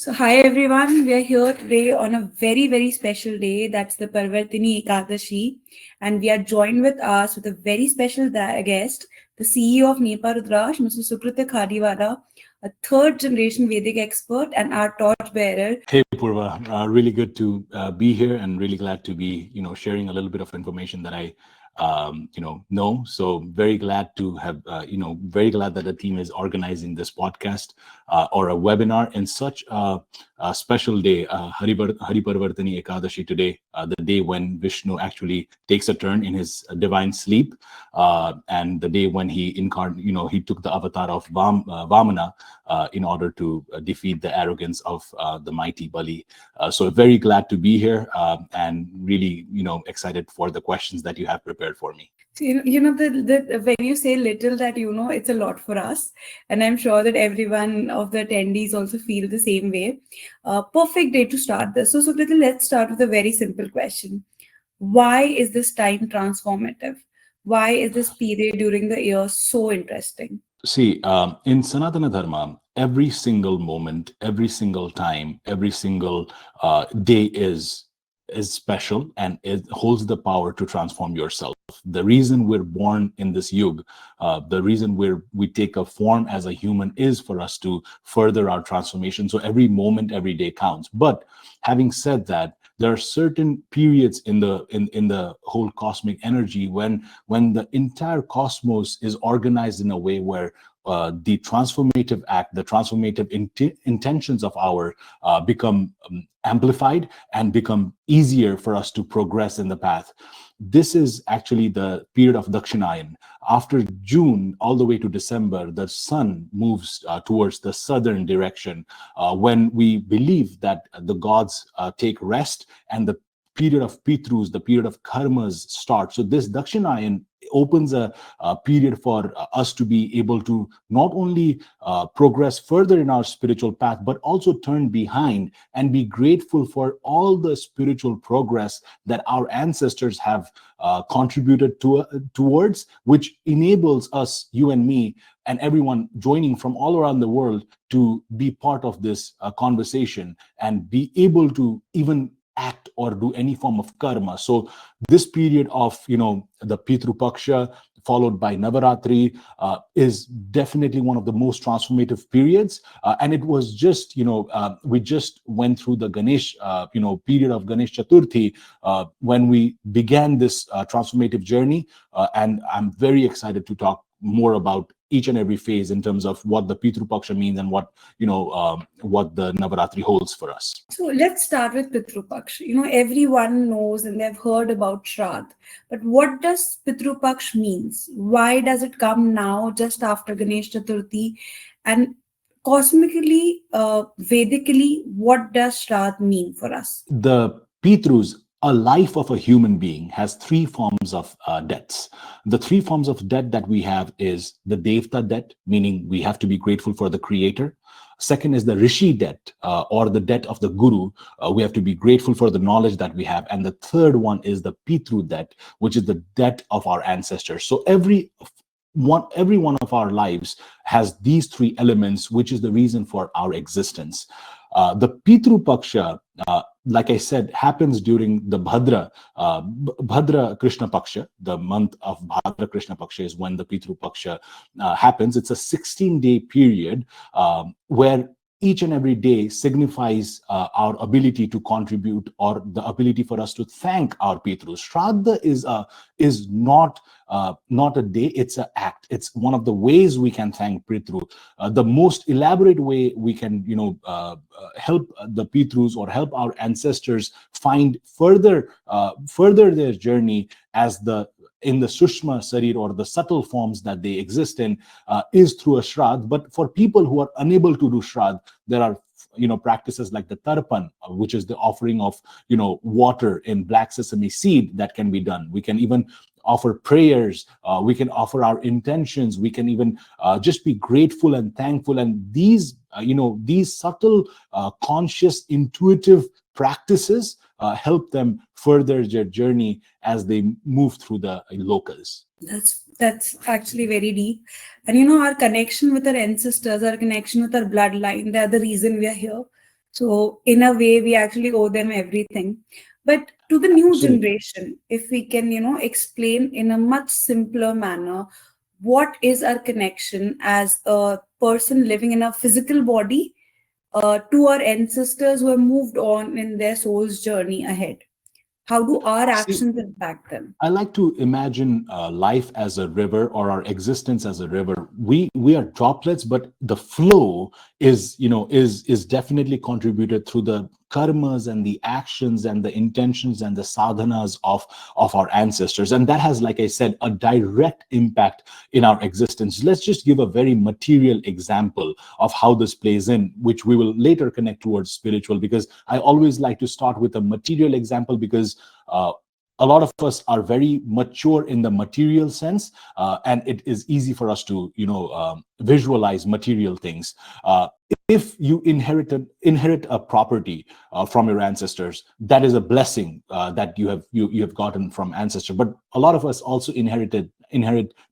So, hi everyone. We are here today on a very, very special day. That's the Parvartini Ekadashi. And we are joined with us with a very special guest, the CEO of Nepa Rudraksha, Mr. Sukritya Khatiwada, a third generation Vedic expert and our torchbearer. Hey Purva, really good to be here and really glad to be, sharing a little bit of information that I, know. So very glad to have, very glad that the team is organizing this podcast or a webinar in such a special day, Hari Parvartani Ekadashi today, the day when Vishnu actually takes a turn in his divine sleep, and the day when he he took the avatar of Vamana in order to defeat the arrogance of the mighty Bali. So very glad to be here and really, excited for the questions that you have prepared for me. So, when you say little, that it's a lot for us, and I'm sure that everyone of the attendees also feel the same way. Perfect day to start this. So, Sukritya, let's start with a very simple question: why is this time transformative? Why is this period during the year so interesting? See, in Sanatana Dharma, every single moment, every single time, every single day is special and it holds the power to transform yourself. The reason we're born in this yug, the reason we take a form as a human is for us to further our transformation. So every moment, every day counts. But having said that, there are certain periods in the whole cosmic energy when the entire cosmos is organized in a way where the transformative act, the transformative intentions of our become amplified and become easier for us to progress in the path. This is actually the period of Dakshinayan. After June, all the way to December, the sun moves towards the southern direction when we believe that the gods take rest and the period of Pitrus, the period of karmas start. So this Dakshinayan opens a period for us to be able to not only progress further in our spiritual path, but also turn behind and be grateful for all the spiritual progress that our ancestors have contributed towards, which enables us, you and me, and everyone joining from all around the world to be part of this conversation and be able to even act or do any form of karma. So this period of, the Pitru Paksha followed by Navaratri is definitely one of the most transformative periods. And it was just, we just went through the Ganesh, period of Ganesh Chaturthi when we began this transformative journey. And I'm very excited to talk more about each and every phase in terms of what the Pitru Paksha means and what the Navaratri holds for us. So let's start with Pitru Paksha. Everyone knows and they've heard about Shraddh. But what does Pitru Paksha means? Why does it come now, just after Ganesh Chaturthi? And cosmically, Vedically, what does Shraddh mean for us? The Pitrus, a life of a human being, has three forms of debts. The three forms of debt that we have is the Devta debt, meaning we have to be grateful for the creator. Second is the Rishi debt or the debt of the Guru. We have to be grateful for the knowledge that we have. And the third one is the Pitru debt, which is the debt of our ancestors. So every one of our lives has these three elements, which is the reason for our existence. The Pitru Paksha, like I said, happens during the Bhadra Krishna Paksha. The month of Bhadra Krishna Paksha is when the Pitru Paksha happens. It's a 16-day period where each and every day signifies our ability to contribute or the ability for us to thank our Pitrus. Shraddha is not a day, it's an act. It's one of the ways we can thank Pitru. The most elaborate way we can, help the Pitrus or help our ancestors find further their journey as in the Sushma Sarir or the subtle forms that they exist in is through a Shraddh. But for people who are unable to do Shraddh, there are practices like the Tarpan, which is the offering of water in black sesame seed that can be done. We can even offer prayers, we can offer our intentions, we can even just be grateful and thankful. And these subtle, conscious, intuitive practices help them further their journey as they move through the lokas. That's actually very deep. And our connection with our ancestors, our connection with our bloodline, they are the reason we are here. So in a way, we actually owe them everything. But to the new Absolutely. generation, if we can, explain in a much simpler manner, what is our connection as a person living in a physical body to our ancestors who have moved on in their soul's journey ahead? How do our See, actions impact them? I like to imagine life as a river, or our existence as a river. We are droplets, but the flow is, is definitely contributed through the karmas and the actions and the intentions and the sadhanas of our ancestors, and that has, like I said, a direct impact in our existence. Let's just give a very material example of how this plays in, which we will later connect towards spiritual, because I always like to start with a material example, because a lot of us are very mature in the material sense, and it is easy for us to visualize material things. If you inherit a property from your ancestors, that is a blessing that you have gotten from ancestors. But a lot of us also inherit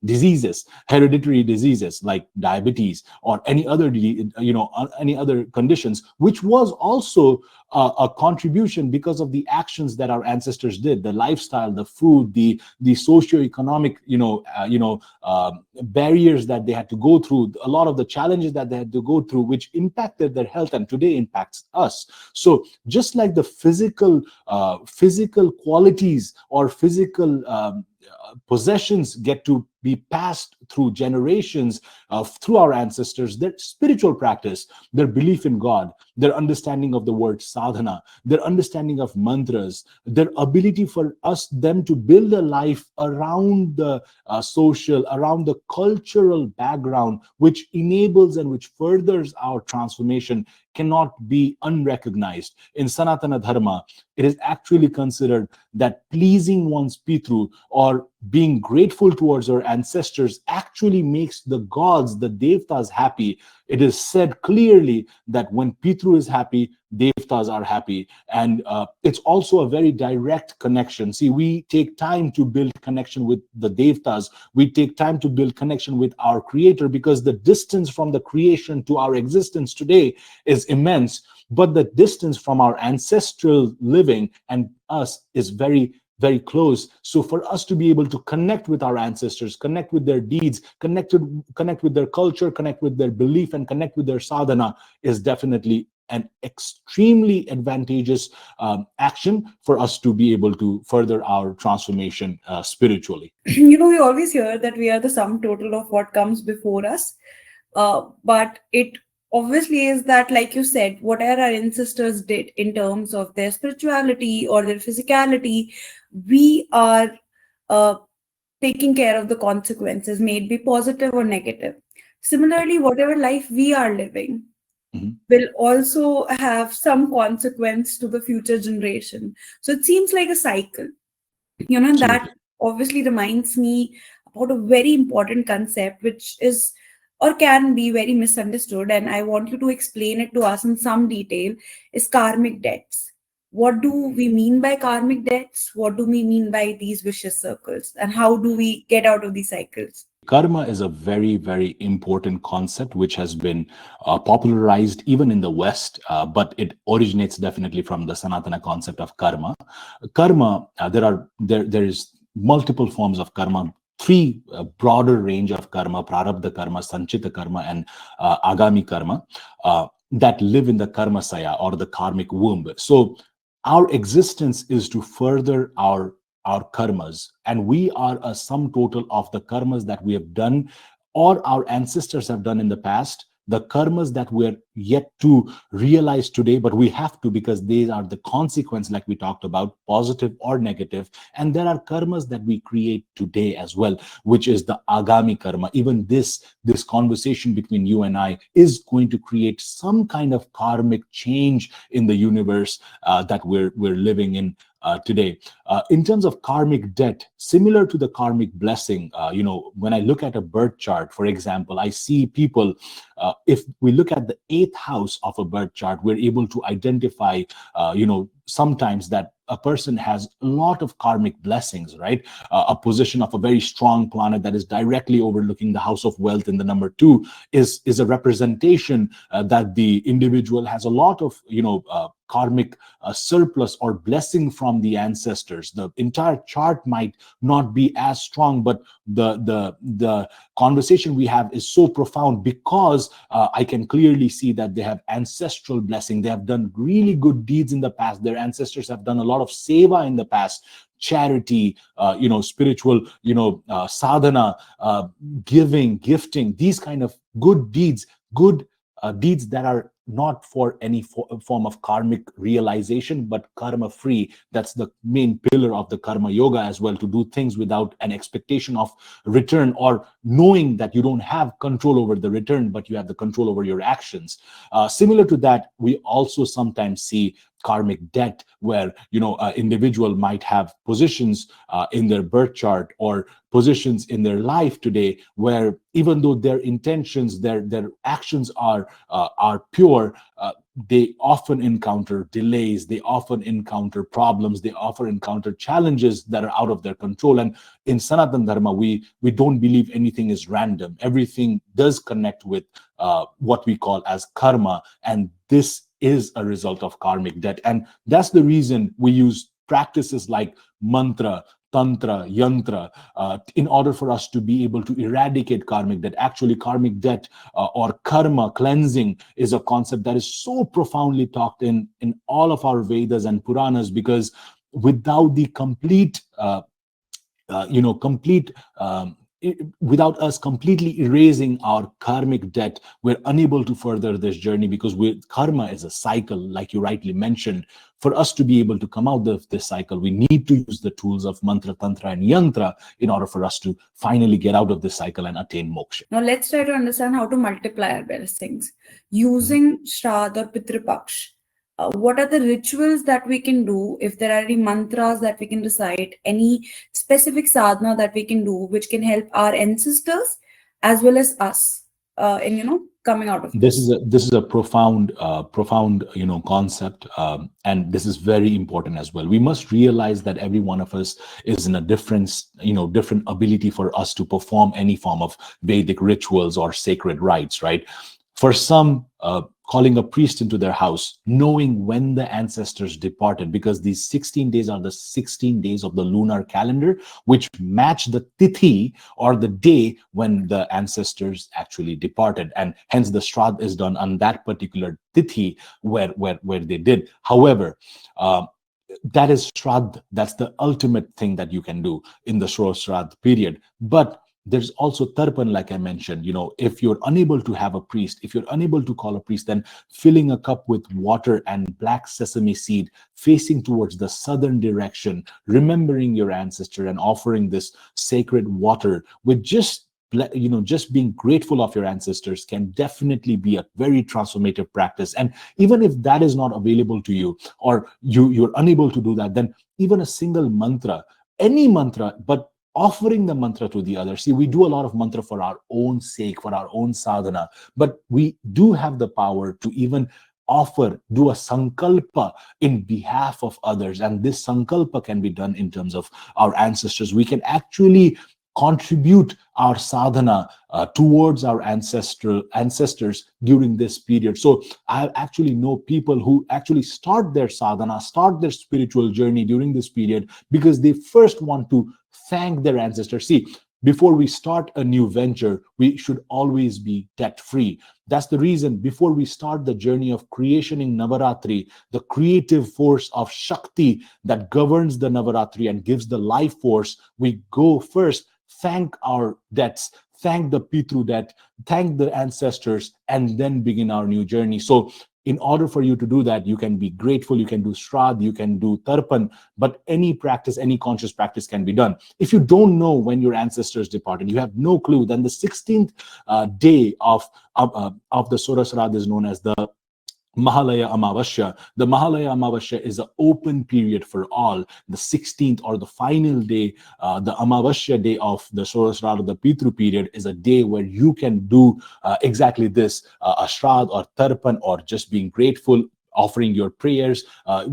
diseases, hereditary diseases like diabetes or any other conditions, which was also a contribution because of the actions that our ancestors did, the lifestyle, the food, the socio-economic barriers that they had to go through, a lot of the challenges that they had to go through, which impacted their health and today impacts us. So just like the physical qualities or physical possessions get to be passed through generations, through our ancestors, their spiritual practice, their belief in God, their understanding of the word sadhana, their understanding of mantras, their ability for them to build a life around the social, around the cultural background, which enables and which furthers our transformation, cannot be unrecognized. In Sanatana Dharma, it is actually considered that pleasing one's Pitru, or being grateful towards our ancestors, actually makes the gods, the devtas, happy. It is said clearly that when Pitru is happy, devtas are happy. And it's also a very direct connection. See, we take time to build connection with the devtas. We take time to build connection with our creator, because the distance from the creation to our existence today is immense. But the distance from our ancestral living and us is very, very close. So for us to be able to connect with our ancestors, connect with their deeds, connect with their culture, connect with their belief, and connect with their sadhana is definitely an extremely advantageous action for us to be able to further our transformation spiritually. We always hear that we are the sum total of what comes before us. But it obviously is that, like you said, whatever our ancestors did in terms of their spirituality or their physicality, we are uh, taking care of the consequences, may it be positive or negative. Similarly, whatever life we are living Mhm. will also have some consequence to the future generation. So it seems like a cycle. That Absolutely. obviously reminds me about a very important concept, which is or can be very misunderstood, and I want you to explain it to us in some detail, is karmic debts. What do we mean by karmic debts? What do we mean by these vicious circles, and how do we get out of these cycles? Karma is a very, very important concept which has been popularized even in the West, but it originates definitely from the Sanatana concept of karma. Karma, there is multiple forms of karma. Three broader range of karma: prarabdha karma, sanchita karma, and agami karma, that live in the karma saya, or the karmic womb. So our existence is to further our karmas, and we are a sum total of the karmas that we have done or our ancestors have done in the past, the karmas that we're yet to realize today, but we have to, because these are the consequence, like we talked about, positive or negative. And there are karmas that we create today as well, which is the agami karma. Even this conversation between you and I is going to create some kind of karmic change in the universe that we're living in today. In terms of karmic debt, similar to the karmic blessing, when I look at a birth chart, for example, I see people, if we look at the eighth house of a birth chart, we're able to identify, sometimes that a person has a lot of karmic blessings, right? A position of a very strong planet that is directly overlooking the house of wealth in the number 2 is a representation that the individual has a lot of, karmic surplus or blessing from the ancestors. The entire chart might not be as strong, but the conversation we have is so profound because I can clearly see that they have ancestral blessing. They have done really good deeds in the past. Their ancestors have done a lot of seva in the past, charity, spiritual, sadhana, giving, gifting, these kind of good deeds, deeds that are not for any form of karmic realization, but karma free. That's the main pillar of the karma yoga as well, to do things without an expectation of return, or knowing that you don't have control over the return, but you have the control over your actions. Similar to that, we also sometimes see karmic debt, where an individual might have positions in their birth chart or positions in their life today where, even though their intentions, their actions are pure, they often encounter delays, they often encounter problems, they often encounter challenges that are out of their control. And in Sanatana Dharma, we don't believe anything is random. Everything does connect with what we call as karma, and this is a result of karmic debt. And that's the reason we use practices like mantra, tantra, yantra, in order for us to be able to eradicate karmic debt. Actually, karmic debt or karma cleansing is a concept that is so profoundly talked in all of our Vedas and Puranas, because without the complete without us completely erasing our karmic debt, we're unable to further this journey, because karma is a cycle, like you rightly mentioned. For us to be able to come out of this cycle, we need to use the tools of mantra, tantra, and yantra in order for us to finally get out of this cycle and attain moksha. Now let's try to understand how to multiply our blessings using Shraddha or Pitru Paksha. What are the rituals that we can do? If there are any mantras that we can recite, any specific sadhana that we can do, which can help our ancestors as well as us in coming out of this is a profound concept, and this is very important as well. We must realize that every one of us is in a different ability for us to perform any form of Vedic rituals or sacred rites, right? For some, calling a priest into their house, knowing when the ancestors departed, because these 16 days are the 16 days of the lunar calendar, which match the tithi or the day when the ancestors actually departed, and hence the shraddha is done on that particular tithi where they did. However, that is shraddha. That's the ultimate thing that you can do in the shraddha period. But there's also tarpan, like I mentioned. If you're unable to have a priest, if you're unable to call a priest, then filling a cup with water and black sesame seed, facing towards the southern direction, remembering your ancestor and offering this sacred water with just being grateful of your ancestors, can definitely be a very transformative practice. And even if that is not available to you, or you're unable to do that, then even a single mantra, any mantra, but offering the mantra to the other. See, we do a lot of mantra for our own sake, for our own sadhana, but we do have the power to even do a sankalpa in behalf of others. And this sankalpa can be done in terms of our ancestors. We can actually contribute our sadhana towards our ancestors during this period. So I actually know people who actually start their sadhana, start their spiritual journey during this period, because they first want to thank their ancestors. See, before we start a new venture, we should always be debt-free. That's the reason before we start the journey of creation in Navaratri, the creative force of Shakti that governs the Navaratri and gives the life force, we go first, thank our debts, thank the Pitru debt, thank the ancestors, and then begin our new journey. So in order for you to do that, you can be grateful, you can do shraddha, you can do tarpan, but any practice, any conscious practice can be done. If you don't know when your ancestors departed, you have no clue, then the 16th day of the Sora Shraddha is known as the Mahalaya Amavasya. The Mahalaya Amavasya is an open period for all. The 16th or the final day, the Amavasya day of the Shraddha, the Pitru period, is a day where you can do exactly this, a Shraddha or Tarpan, or just being grateful offering your prayers on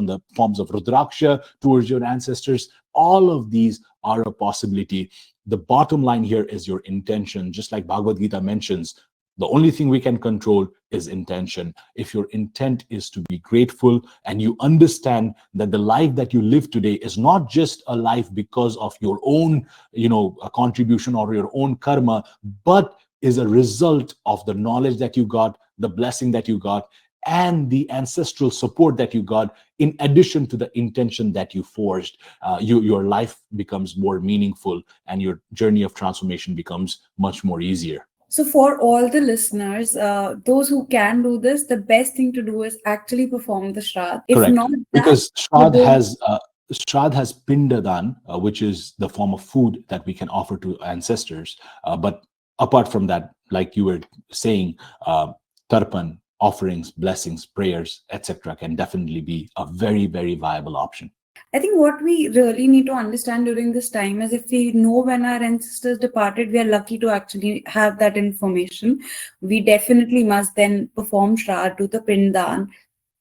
the forms of Rudraksha towards your ancestors. All of these are a possibility. The bottom line here is your intention. Just like Bhagavad Gita mentions, the only thing we can control is intention. If your intent is to be grateful and you understand that the life that you live today is not just a life because of your own, a contribution or your own karma, but is a result of the knowledge that you got, the blessing that you got, and the ancestral support that you got, in addition to the intention that you forged, your life becomes more meaningful and your journey of transformation becomes much more easier. So for all the listeners, those who can do this, the best thing to do is actually perform the Shraddh. If Correct. not that, Because Shraddh has Pindadan, which is the form of food that we can offer to ancestors. But apart from that, like you were saying, Tarpan, offerings, blessings, prayers, etc., can definitely be a very, very viable option. I think what we really need to understand during this time is, if we know when our ancestors departed, we are lucky to actually have that information. We definitely must then perform Shraddh, do the Pindan.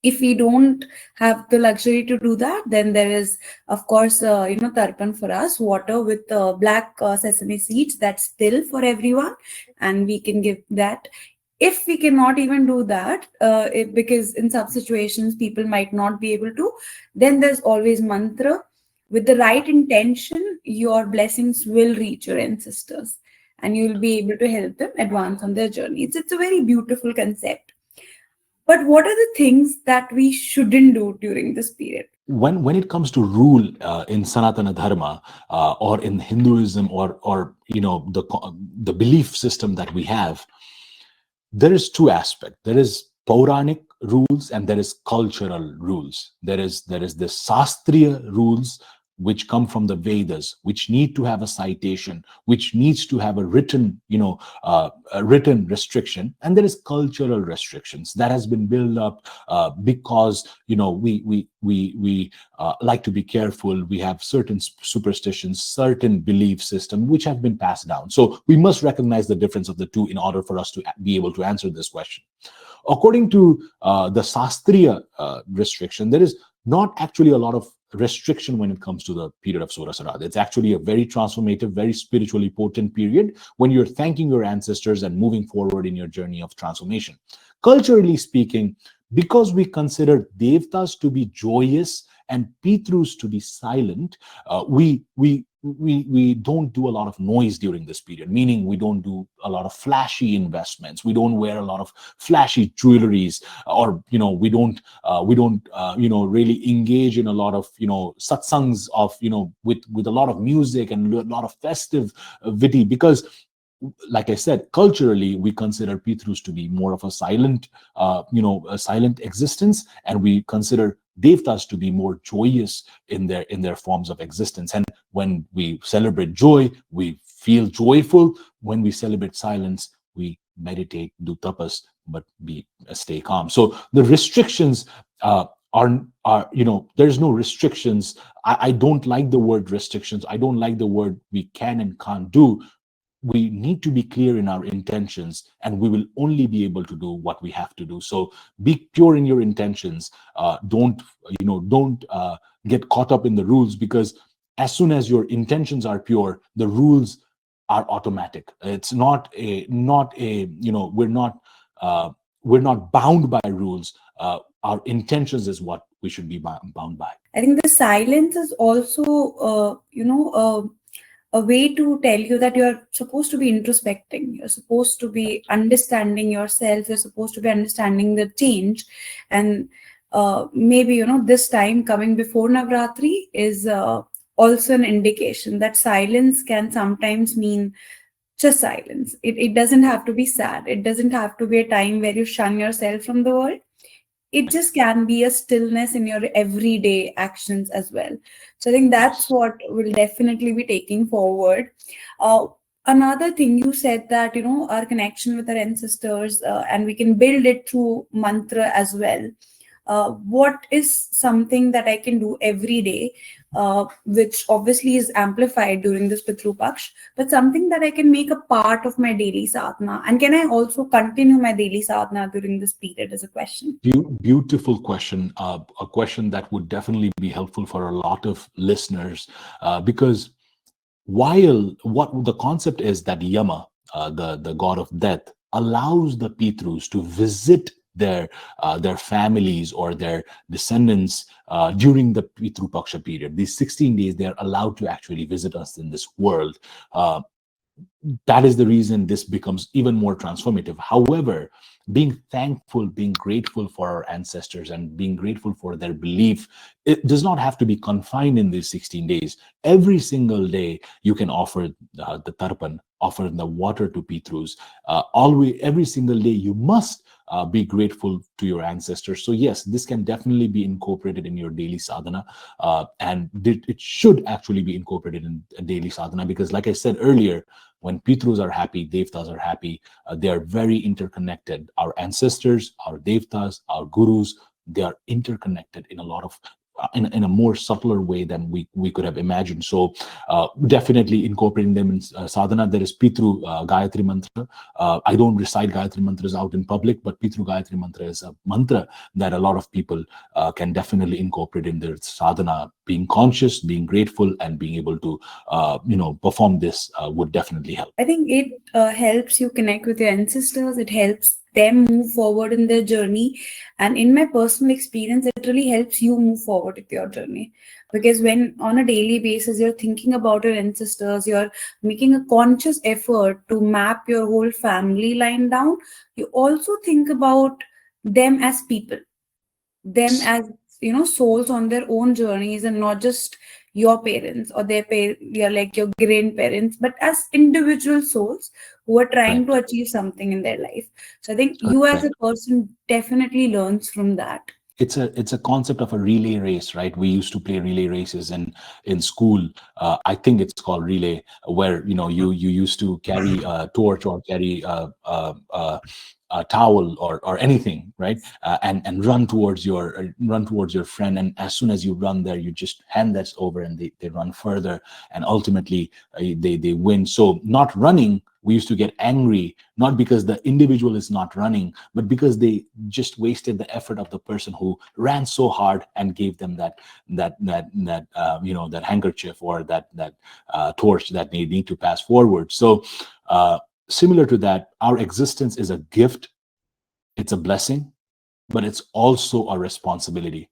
If we don't have the luxury to do that, then there is, of course, Tarpan for us, water with black sesame seeds. That's still for everyone, and we can give that. If we cannot even do that, because in some situations people might not be able to, then there's always mantra. With the right intention, your blessings will reach your ancestors and you'll be able to help them advance on their journey. It's a very beautiful concept. But what are the things that we shouldn't do during this period? When it comes to rule in Sanatana Dharma or in Hinduism or the belief system that we have, there is two aspects. There is Pauranic rules and there is cultural rules. There is the Sastriya rules, which come from the Vedas, which need to have a citation, which needs to have a written, a written restriction, and there is cultural restrictions that has been built up because we like to be careful. We have certain superstitions, certain belief system which have been passed down. So we must recognize the difference of the two in order for us to be able to answer this question. According to the Sastriya restriction, there is not actually a lot of restriction when it comes to the period of Surasarad. It's actually a very transformative, very spiritually potent period when you're thanking your ancestors and moving forward in your journey of transformation. Culturally speaking, because we consider Devtas to be joyous and Pitrus to be silent, we don't do a lot of noise during this period, meaning we don't do a lot of flashy investments. We don't wear a lot of flashy jewelries, or we don't really engage in a lot of satsangs of with a lot of music and a lot of festivity, because like I said, culturally, we consider Pitrus to be more of a silent, a silent existence, and we consider Devtas to be more joyous in their forms of existence. And when we celebrate joy, we feel joyful. When we celebrate silence, we meditate, do tapas, but stay calm. So the restrictions are there's no restrictions. I don't like the word restrictions. I don't like the word we can and can't do. We need to be clear in our intentions, and we will only be able to do what we have to do. So be pure in your intentions. Don't get caught up in the rules, because as soon as your intentions are pure, the rules are automatic. It's not we're not bound by rules. Our intentions is what we should be bound by. I think the silence is also a way to tell you that you're supposed to be introspecting, you're supposed to be understanding yourself, you're supposed to be understanding the change. And maybe this time coming before Navaratri is also an indication that silence can sometimes mean just silence. It doesn't have to be sad. It doesn't have to be a time where you shun yourself from the world. It just can be a stillness in your everyday actions as well. So I think that's what we'll definitely be taking forward. Another thing you said, that our connection with our ancestors, and we can build it through mantra as well. what is something that I can do every day, which obviously is amplified during this Pitru Paksh, but something that I can make a part of my daily sadhana? And can I also continue my daily sadhana during this period, is a question. Beautiful question. A question that would definitely be helpful for a lot of listeners, because while what the concept is that Yama, the god of death, allows the Pitrus to visit their families or their descendants during the Pitru Paksha period. These 16 days, they are allowed to actually visit us in this world. That is the reason this becomes even more transformative. However, being thankful, being grateful for our ancestors and being grateful for their belief, it does not have to be confined in these 16 days. Every single day you can offer the tarpan, offer the water to Pitrus. Always, every single day you must be grateful to your ancestors. So yes, this can definitely be incorporated in your daily sadhana, and it should actually be incorporated in daily sadhana, because like I said earlier, when Pitrus are happy, Devtas are happy. They are very interconnected. Our ancestors, our Devtas, our gurus, they are interconnected in a lot of in a more subtler way than we could have imagined. So definitely incorporating them in sadhana. There is Pitru Gayatri mantra. I don't recite Gayatri mantras out in public, but Pitru Gayatri mantra is a mantra that a lot of people can definitely incorporate in their sadhana. Being conscious, being grateful, and being able to perform this would definitely help. I think it helps you connect with your ancestors. It helps them move forward in their journey. And in my personal experience, it really helps you move forward with your journey. Because when on a daily basis, you're thinking about your ancestors, you're making a conscious effort to map your whole family line down, you also think about them as people, them as souls on their own journeys, and not just your parents or yeah, like your grandparents, but as individual souls who are trying to achieve something in their life. So I think you as a person definitely learns from that. It's a concept of a relay race, right? We used to play relay races in school. I think it's called relay, where you used to carry a torch or carry a towel or anything, right? And run towards your friend, and as soon as you run there, you just hand that over, and they run further, and ultimately they win. So not running, we used to get angry, not because the individual is not running, but because they just wasted the effort of the person who ran so hard and gave them that handkerchief or that torch that they need to pass forward. So similar to that, our existence is a gift, it's a blessing, but it's also a responsibility.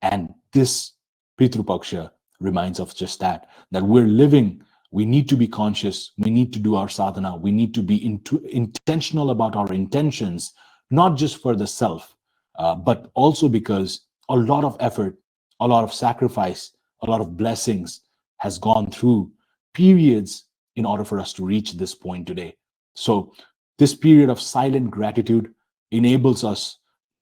And this Pitru Paksha reminds us just that we're living. We need to be conscious. We need to do our sadhana. We need to be intentional about our intentions, not just for the self, but also because a lot of effort, a lot of sacrifice, a lot of blessings has gone through periods in order for us to reach this point today. So this period of silent gratitude enables us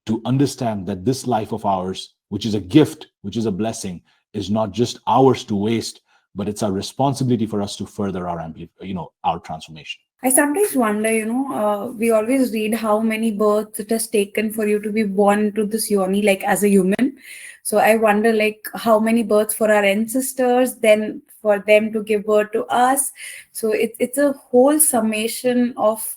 to understand that this life of ours, which is a gift, which is a blessing, is not just ours to waste, but it's our responsibility for us to further our transformation. I sometimes wonder, we always read how many births it has taken for you to be born to this yoni, like as a human. So I wonder, like, how many births for our ancestors, then for them to give birth to us. So it's a whole summation of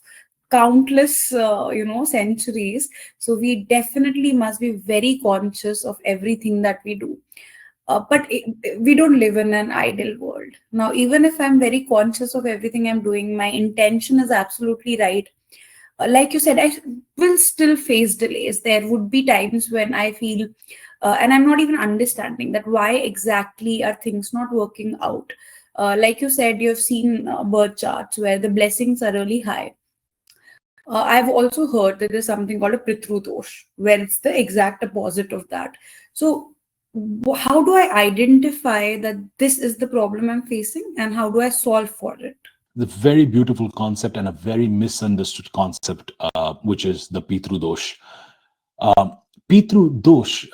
countless, centuries. So we definitely must be very conscious of everything that we do. But we don't live in an ideal world. Now, even if I'm very conscious of everything I'm doing, my intention is absolutely right. Like you said, I will still face delays. There would be times when I feel, and I'm not even understanding that why exactly are things not working out. Like you said, you've seen birth charts where the blessings are really high. I've also heard that there's something called a Pitru Dosh, where it's the exact opposite of that. So, how do I identify that this is the problem I'm facing, and how do I solve for it? The very beautiful concept and a very misunderstood concept, which is the Pitru Dosh. Pitru Dosh,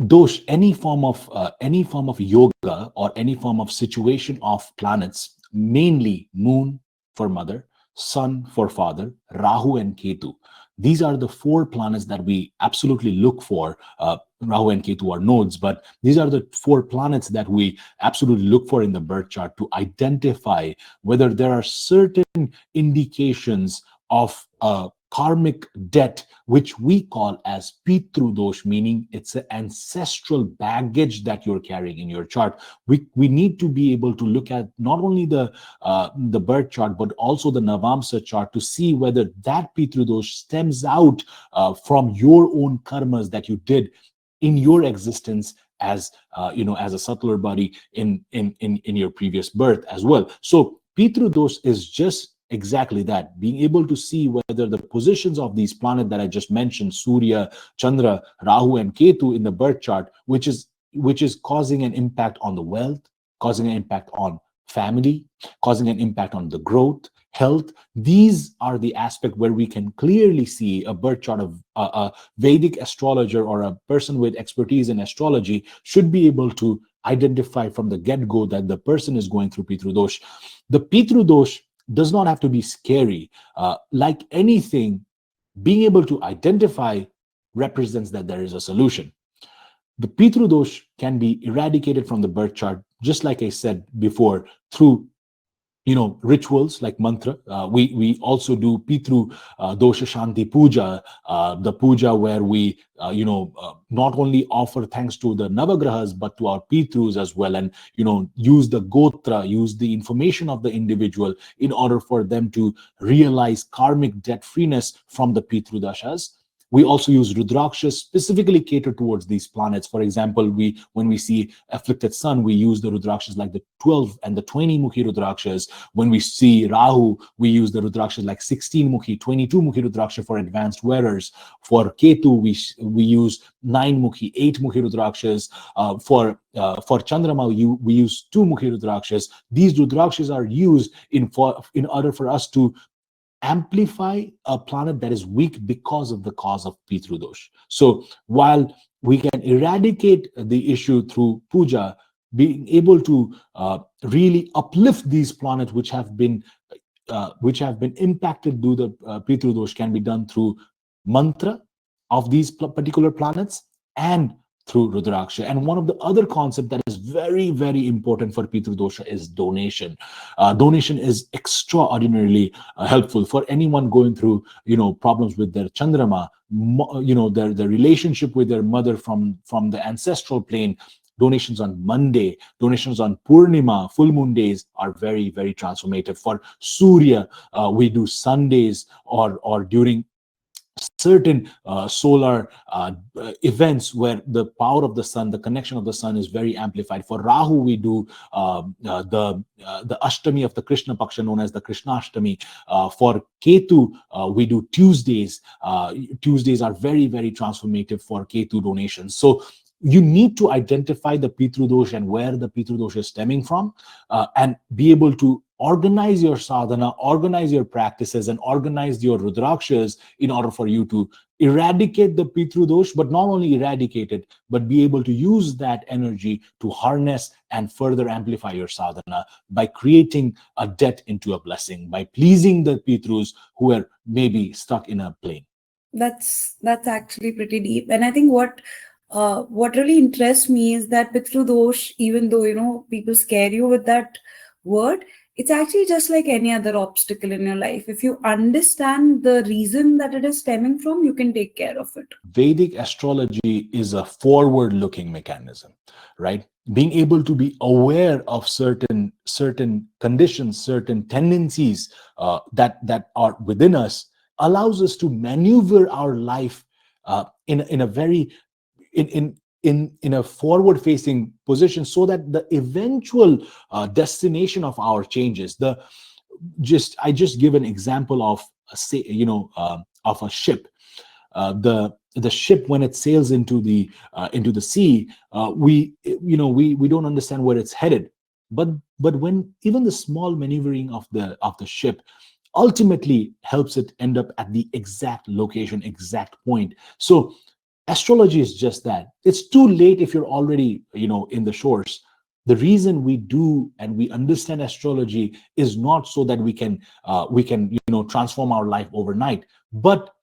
Dosh, any form of yoga or any form of situation of planets, mainly moon for mother, sun for father, Rahu and Ketu. These are the 4 planets that we absolutely look for. Rahu and Ketu are nodes, but these are the 4 planets that we absolutely look for in the birth chart to identify whether there are certain indications of karmic debt, which we call as Pitru Dosh, meaning it's an ancestral baggage that you're carrying in your chart. We need to be able to look at not only the birth chart, but also the Navamsa chart to see whether that Pitru Dosh stems out from your own karmas that you did in your existence as as a subtler body in your previous birth as well. So Pitru Dosh is just exactly that, being able to see whether the positions of these planets that I just mentioned, Surya, Chandra, Rahu, and Ketu in the birth chart, which is causing an impact on the wealth, causing an impact on family, causing an impact on the growth, health. These are the aspects where we can clearly see a birth chart of a Vedic astrologer or a person with expertise in astrology should be able to identify from the get-go that the person is going through Pitru Dosh. The Pitru Dosh does not have to be scary. Like anything, being able to identify represents that there is a solution. The Pitru Dosh can be eradicated from the birth chart, just like I said before, through rituals like mantra. We also do Pitru Dosha Shanti Puja, the puja where we not only offer thanks to the Navagrahas but to our Pitrus as well, and use the gotra, use the information of the individual in order for them to realize karmic debt freeness from the Pitru Dashas. We also use Rudrakshas specifically catered towards these planets. For example, when we see afflicted sun, we use the Rudrakshas like the 12 and the 20 Mukhi Rudrakshas. When we see Rahu, we use the Rudrakshas like 16 Mukhi, 22 Mukhi Rudraksha for advanced wearers. For Ketu, we use 9 Mukhi, 8 Mukhi Rudrakshas. For Chandrama, we use 2 Mukhi Rudrakshas. These Rudrakshas are used in order for us to amplify a planet that is weak because of the cause of Pitru Dosh. So while we can eradicate the issue through puja, being able to really uplift these planets which have been impacted due to the Pitru Dosh can be done through mantra of these particular planets and through Rudraksha. And one of the other concepts that is very, very important for Pitru Dosha is donation. Donation is extraordinarily helpful for anyone going through, problems with their Chandrama, their relationship with their mother from the ancestral plane. Donations on Monday, donations on Purnima, full moon days are very, very transformative. For Surya, we do Sundays or during certain solar events where the power of the sun, the connection of the sun is very amplified. For Rahu, we do the Ashtami of the Krishna Paksha, known as the Krishna Ashtami. For Ketu, we do Tuesdays. Tuesdays are very, very transformative for Ketu donations. So you need to identify the Pitru Dosh and where the Pitru Dosh is stemming from, and be able to organize your sadhana, organize your practices, and organize your Rudrakshas in order for you to eradicate the Pitru Dosh, but not only eradicate it, but be able to use that energy to harness and further amplify your sadhana by creating a debt into a blessing, by pleasing the Pitrus who are maybe stuck in a plane. That's actually pretty deep. And I think what really interests me is that Pitru Dosh, even though people scare you with that word, it's actually just like any other obstacle in your life. If you understand the reason that it is stemming from, you can take care of it. Vedic astrology is a forward-looking mechanism, right? Being able to be aware of certain conditions, certain tendencies that are within us allows us to maneuver our life in a very in a forward-facing position, so that the eventual destination of our changes. I just give an example of of a ship. The ship, when it sails into the sea, we don't understand where it's headed. But when even the small maneuvering of the ship ultimately helps it end up at the exact location, exact point. So astrology is just that. It's too late if you're already, in the shores. The reason we do and we understand astrology is not so that we can transform our life overnight, but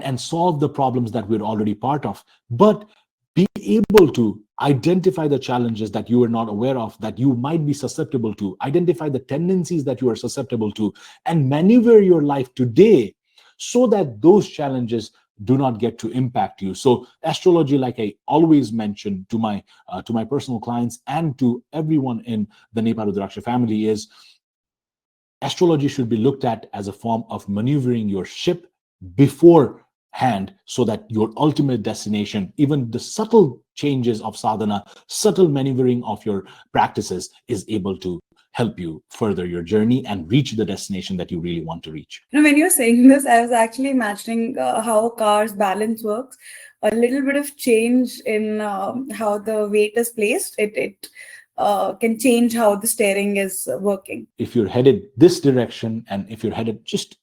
and solve the problems that we're already part of, but be able to identify the challenges that you are not aware of, that you might be susceptible to, identify the tendencies that you are susceptible to, and maneuver your life today so that those challenges do not get to impact you. So astrology, like I always mention to my personal clients and to everyone in the Nepa Rudraksha family, is astrology should be looked at as a form of maneuvering your ship beforehand, so that your ultimate destination, even the subtle changes of sadhana, subtle maneuvering of your practices, is able to help you further your journey and reach the destination that you really want to reach. When you're saying this, I was actually imagining how a car's balance works. A little bit of change in how the weight is placed, it can change how the steering is working. If you're headed this direction, and if you're headed just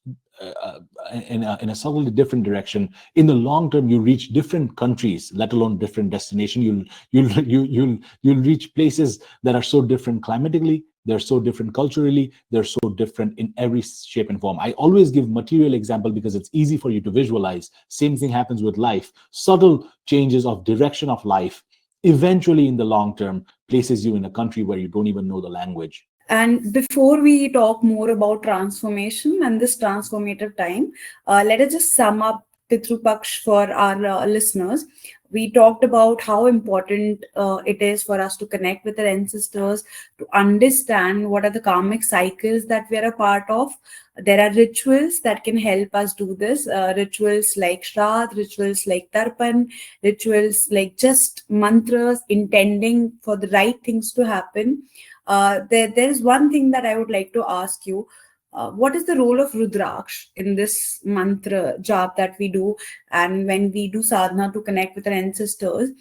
in a subtly different direction, in the long term, you reach different countries, let alone different destination. You'll reach places that are so different climatically, they're so different culturally, they're so different in every shape and form. I always give material example because it's easy for you to visualize. Same thing happens with life. Subtle changes of direction of life eventually in the long term places you in a country where you don't even know the language. And before we talk more about transformation and this transformative time, let us just sum up Pitru Paksha for our listeners. We talked about how important it is for us to connect with our ancestors, to understand what are the karmic cycles that we are a part of. There are rituals that can help us do this, rituals like Shraddh, rituals like Tarpan, rituals like just mantras, intending for the right things to happen. There's one thing that I would like to ask you. What is the role of Rudraksh in this mantra jap that we do, and when we do sadhana to connect with our ancestors?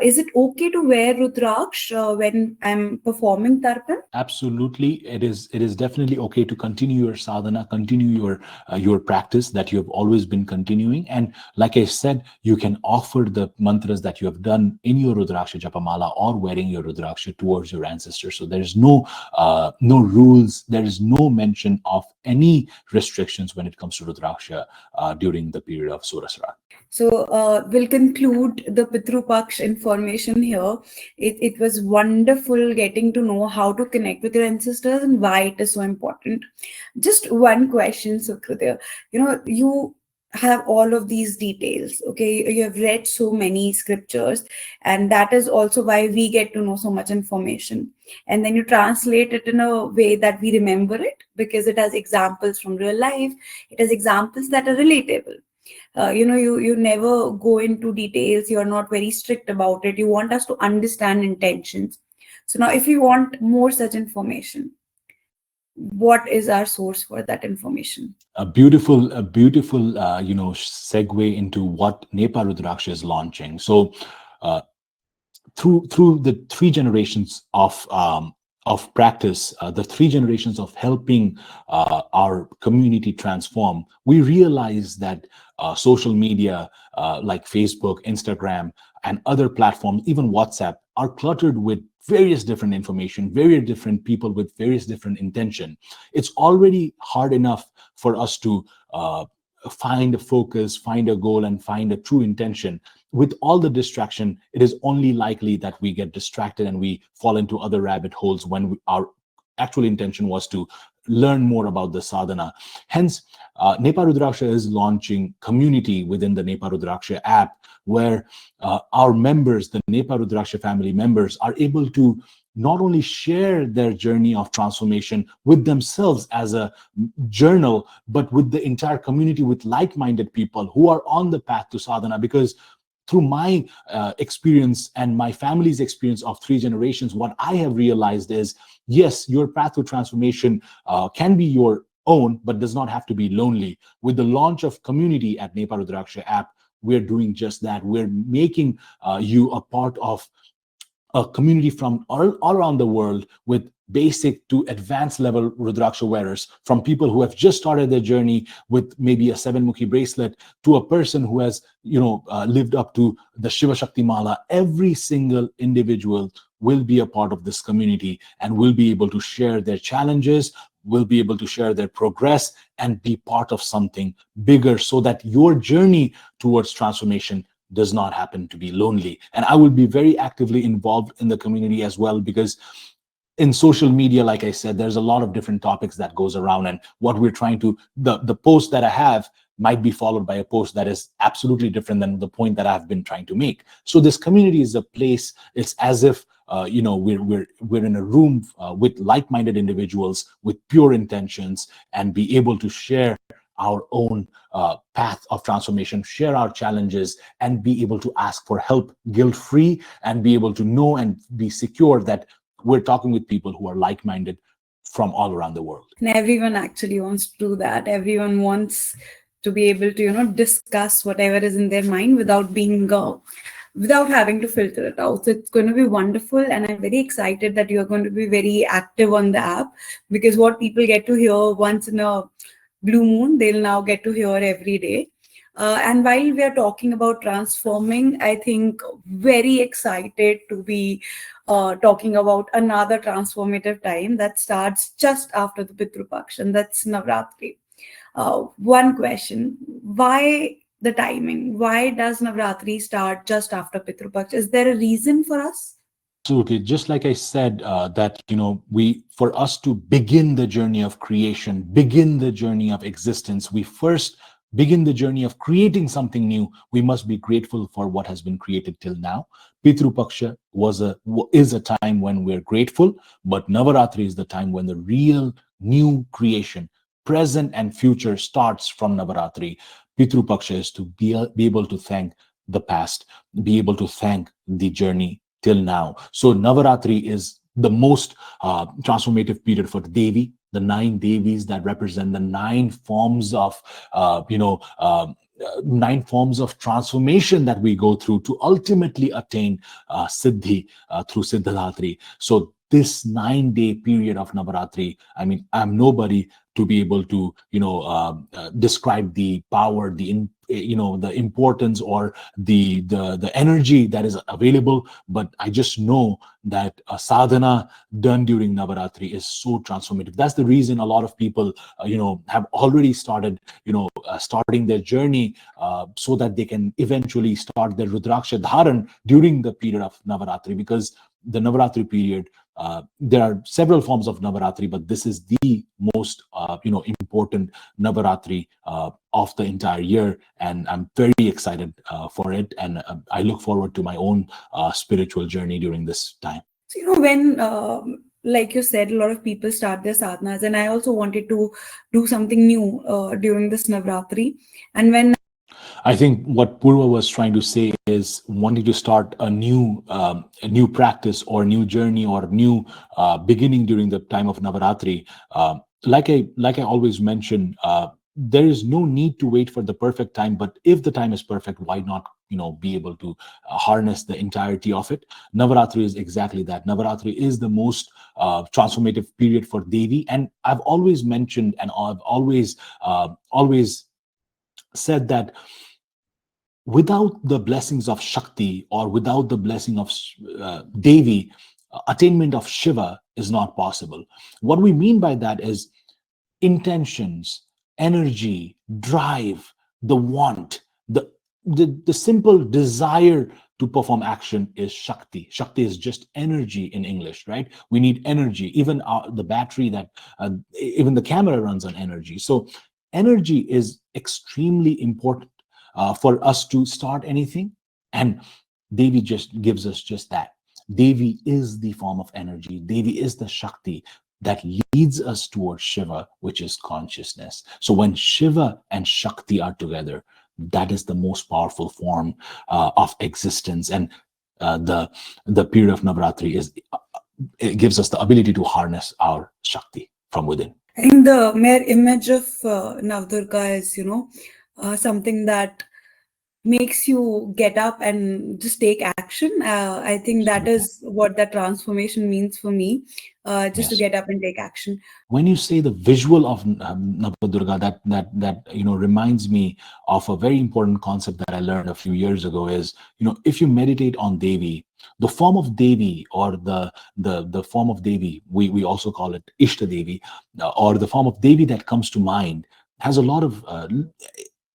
Is it okay to wear Rudraksh when I'm performing Tarpan? Absolutely, it is definitely okay to continue your sadhana, continue your practice that you have always been continuing. And like I said, you can offer the mantras that you have done in your Rudraksha Japamala or wearing your Rudraksha towards your ancestors. So there is no rules, there is no mention of any restrictions when it comes to Rudraksha during the period of Surasrat. So we'll conclude the Pitru Paksha information here. It was wonderful getting to know how to connect with your ancestors and why it is so important. Just one question, Sukritya. You have all of these details, okay? You have read so many scriptures, and that is also why we get to know so much information. And then you translate it in a way that we remember it, because it has examples from real life. It has examples that are relatable. You never go into details. You're not very strict about it. You want us to understand intentions. So now, if we want more such information, what is our source for that information? A beautiful segue into what Nepa Rudraksha is launching. So through the three generations of practice, the three generations of helping our community transform, we realize that social media like Facebook, Instagram, and other platforms, even WhatsApp, are cluttered with various different information, various different people with various different intention. It's already hard enough for us to find a focus, find a goal, and find a true intention. With all the distraction, it is only likely that we get distracted and we fall into other rabbit holes when our actual intention was to learn more about the sadhana. Hence, Nepa Rudraksha is launching community within the Nepa Rudraksha app, where our members, the Nepa Rudraksha family members, are able to not only share their journey of transformation with themselves as a journal, but with the entire community, with like-minded people who are on the path to sadhana. Because through my experience and my family's experience of three generations, what I have realized is, yes, your path to transformation can be your own, but does not have to be lonely. With the launch of community at Nepa Rudraksha app, we're doing just that. We're making you a part of a community from all around the world, with basic to advanced level Rudraksha wearers, from people who have just started their journey with maybe a 7-mukhi bracelet to a person who has lived up to the Shiva Shakti Mala. Every single individual will be a part of this community and will be able to share their challenges, will be able to share their progress and be part of something bigger, so that your journey towards transformation does not happen to be lonely. And I will be very actively involved in the community as well, because in social media, like I said, there's a lot of different topics that goes around, and what we're trying to, the post that I have might be followed by a post that is absolutely different than the point that I've been trying to make. So this community is a place, it's as if we're in a room with like-minded individuals with pure intentions, and be able to share our own path of transformation, share our challenges, and be able to ask for help guilt-free, and be able to know and be secure that we're talking with people who are like-minded from all around the world. And everyone actually wants to do that. Everyone wants to be able to, discuss whatever is in their mind without being without having to filter it out. So it's going to be wonderful, and I'm very excited that you're going to be very active on the app, because what people get to hear once in a blue moon, they'll now get to hear every day. And while we are talking about transforming, I think very excited to be talking about another transformative time that starts just after the Pitru Paksha, and that's Navaratri. One question: why the timing? Why does Navaratri start just after Pitru Paksha? Is there a reason for us? Absolutely. Just like I said, that, for us to begin the journey of creation, begin the journey of existence, we first begin the journey of creating something new. We must be grateful for what has been created till now. Pitru Paksha is a time when we're grateful, but Navaratri is the time when the real new creation, present and future, starts from Navaratri. Pitru Paksha is to be able to thank the past, be able to thank the journey till now. So Navaratri is the most transformative period for the Devi, the 9 Devis that represent the 9 forms of, 9 forms of transformation that we go through to ultimately attain Siddhi through Siddhadatri. So this 9-day period of Navaratri, I mean, I'm nobody to be able to, describe the power, the importance, or the energy that is available. But I just know that a sadhana done during Navaratri is so transformative. That's the reason a lot of people, have already started, starting their journey so that they can eventually start their Rudraksha Dharan during the period of Navaratri, because the Navaratri period, there are several forms of Navaratri, but this is the most, important Navaratri of the entire year, and I'm very excited for it, and I look forward to my own spiritual journey during this time. So, when, like you said, a lot of people start their sadhanas, and I also wanted to do something new during this Navaratri, and when I think what Purva was trying to say is wanting to start a new practice or new journey or new beginning during the time of Navaratri. Like I always mention, there is no need to wait for the perfect time. But if the time is perfect, why not be able to harness the entirety of it? Navaratri is exactly that. Navaratri is the most transformative period for Devi, and I've always mentioned, and I've always said that without the blessings of Shakti, or without the blessing of Devi, attainment of Shiva is not possible. What we mean by that is intentions, energy, drive, the want, the simple desire to perform action is Shakti. Shakti is just energy in English, right? We need energy. Even the battery that, even the camera runs on energy. So energy is extremely important for us to start anything. And Devi just gives us just that. Devi is the form of energy. Devi is the Shakti that leads us towards Shiva, which is consciousness. So when Shiva and Shakti are together, that is the most powerful form of existence. And the period of Navaratri it gives us the ability to harness our Shakti from within. I think the mere image of NavDurga is, something that makes you get up and just take action. I think that Absolutely. is what that transformation means for me, just to Yes. get up and take action. When you say the visual of Navadurga, that reminds me of a very important concept that I learned a few years ago. Is, if you meditate on Devi, the form of Devi, or the form of Devi, we also call it Ishta Devi, or the form of Devi that comes to mind, has a lot of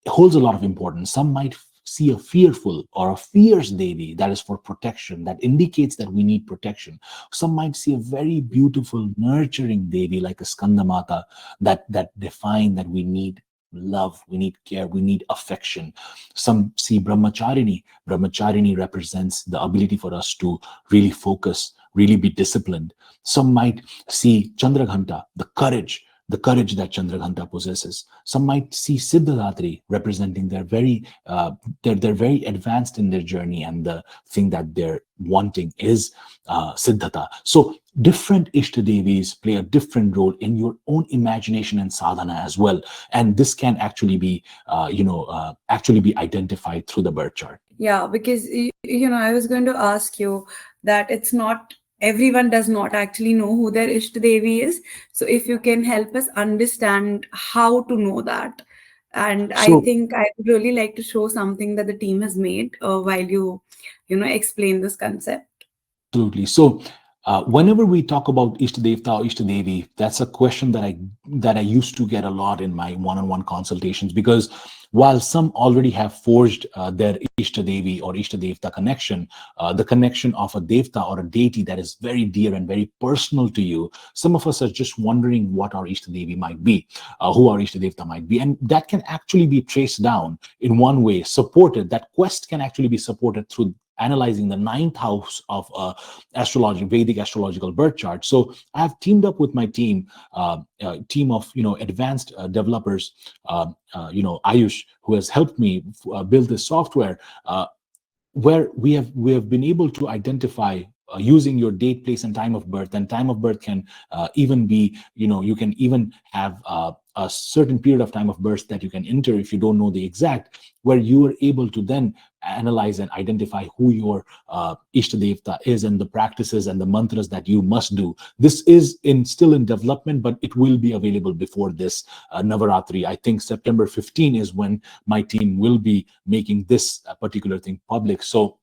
holds a lot of importance. Some might see a fearful or a fierce Devi, that is for protection, that indicates that we need protection. Some might see a very beautiful, nurturing Devi like a Skandamata, that define that we need love, we need care, we need affection. Some see Brahmacharini. Brahmacharini represents the ability for us to really focus, really be disciplined. Some might see Chandraghanta, the courage that Chandraghanta possesses. Some might see Siddhadatri representing they're very advanced in their journey, and the thing that they're wanting is Siddhata. So different Ishta Devis play a different role in your own imagination and sadhana as well. And this can actually be identified through the birth chart. Yeah, because I was going to ask you that it's not everyone does not actually know who their Ishta Devi is. So if you can help us understand how to know that. And I So think I would really like to show something that the team has made while explain this concept. absolutely. So, whenever we talk about Ishta Devta or Ishta Devi, that's a question that I used to get a lot in my one-on-one consultations, because while some already have forged their Ishta Devi or Ishta Devta connection, the connection of a Devta or a deity that is very dear and very personal to you, some of us are just wondering what our Ishta Devi might be, who our Ishta Devta might be, and that can actually be traced down in one way, supported. That quest can actually be supported through analyzing the ninth house of Vedic astrological birth chart. So I've teamed up with my team of advanced developers, Ayush, who has helped me build this software, where we have been able to identify, using your date, place, and time of birth. And time of birth can even be, you can even have a certain period of time of birth that you can enter if you don't know the exact, where you are able to then analyze and identify who your Ishta Devta is, and the practices and the mantras that you must do. This is still in development, but it will be available before this Navaratri. I think September 15 is when my team will be making this particular thing public. So